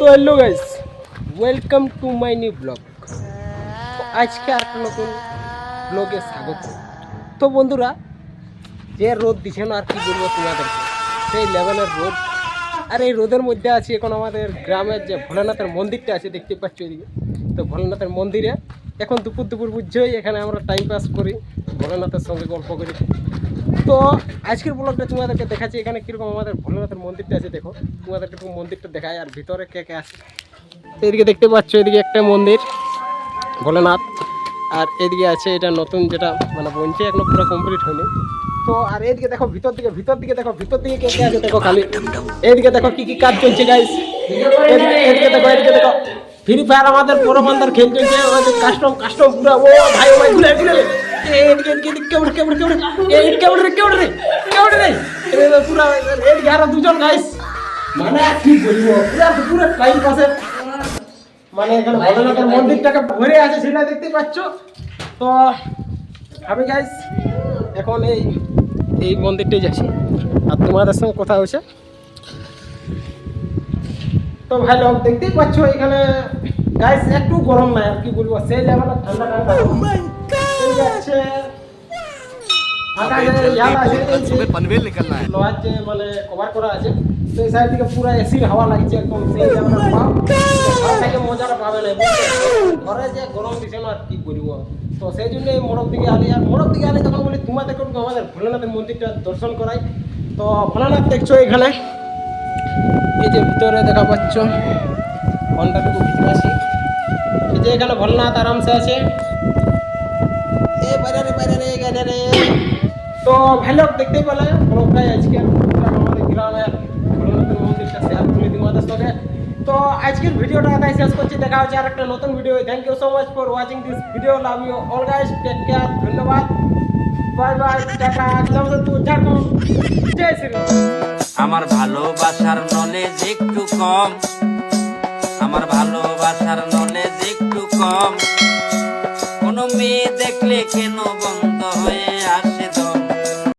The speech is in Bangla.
Hello guys, welcome to my new blog. আজকে একটা নতুন ব্লগে স্বাগত। তো বন্ধুরা, যে রোদ দিছে না আর কি বলবো তোমাদেরকে, সেই লেভেলের রোদ। আর এই রোদের মধ্যে আছে এখন আমাদের গ্রামের যে ভোলানাথের মন্দিরটা আছে, দেখতে পাচ্ছ এদিকে। তো ভোলানাথের মন্দিরে এখন দুপুর দুপুর বুঝছোই, এখানে আমরা টাইম পাস করি, ভোলানাথের সঙ্গে গল্প করি। তো আজকের ব্লগটা তোমাদেরকে দেখাচ্ছি এখানে কীরকম আমাদের ভোলানাথের মন্দিরটা আছে। দেখো তোমাদেরকে একটু মন্দিরটা দেখায় আর ভিতরে কে কে আছে। তো এদিকে দেখতে পাচ্ছ, এদিকে একটা মন্দির ভোলানাথ, আর এদিকে আছে এটা নতুন, যেটা মানে বনছে এখনো পুরো কমপ্লিট হয়নি। তো আর এদিকে দেখো ভিতর দিকে দেখো, ভিতর দিকে কে কে আছে দেখো খালি। এদিকে দেখো কি কি কাজ চলছে গাইস। এদিকে দেখো ফ্রি ফায়ার আমাদের পরবন্দার খেল চলছে, কাস্টম পুরো। ও ভাই ঘুরে এদিকে পুরো এদিকে আরো দুজন গাইস, মানে কি বলবো পুরো টাইম পাসে, মানে এখানে ভোলানাথের মন্দিরটাকে ভরে আছে সেটা দেখতে পাচ্ছ। তো আমি গাইস এখন এই মন্দিরটাই যাচ্ছি আর তোমাদের সঙ্গে কথা হয়েছে। তো ভাই লোক দেখতেই পাচ্ছ এখানে গাইস একটু গরম নাই, আর কি বলবো সেই লেভেলে ঠান্ডা আছে। লোহার যে মানে কভার করা আছে, তো এই সাইড থেকে পুরো এসির হাওয়া লাগছে একদম, সেই লেভেলে মজাটা পাবে না। ঘরে যে গরম দিছে না আর কি বলবো। তো সেই জন্য এই মোড়ক দিকে আলি, আর মোড়ক দিকে আলি তখন বলি তোমাদেরকে আমাদের ভোলানাথের মন্দিরটা দর্শন করাই। তো ভোলানাথ দেখছো এখানে, এই যে ভিতরে দেখা পাচ্ছ ঘন্টাটুকু ভিতরে আসি, এই যে এখানে ভোলানাথ আরামসে আছে। বাইরে তো ভালো দেখতেই পেলে ব্লগটাই আজকে আমাদের গ্রামের ভোলানাথের মন্দিরটা শেয়ার করে তোমাদের সঙ্গে। তো আজকের ভিডিওটা এটাই শেষ করছি, দেখা হচ্ছে আর একটা নতুন video. Thank you so much for watching this video. Love you all guys, take care, ধন্যবাদ, বাই বাই, টাটা, জয় শ্রী। আমার ভালোবাসার নলেজ একটু কম, আমার ভালোবাসার নলেজ একটু কম, কোনো মেয়ে দেখলে কেন বন্ধ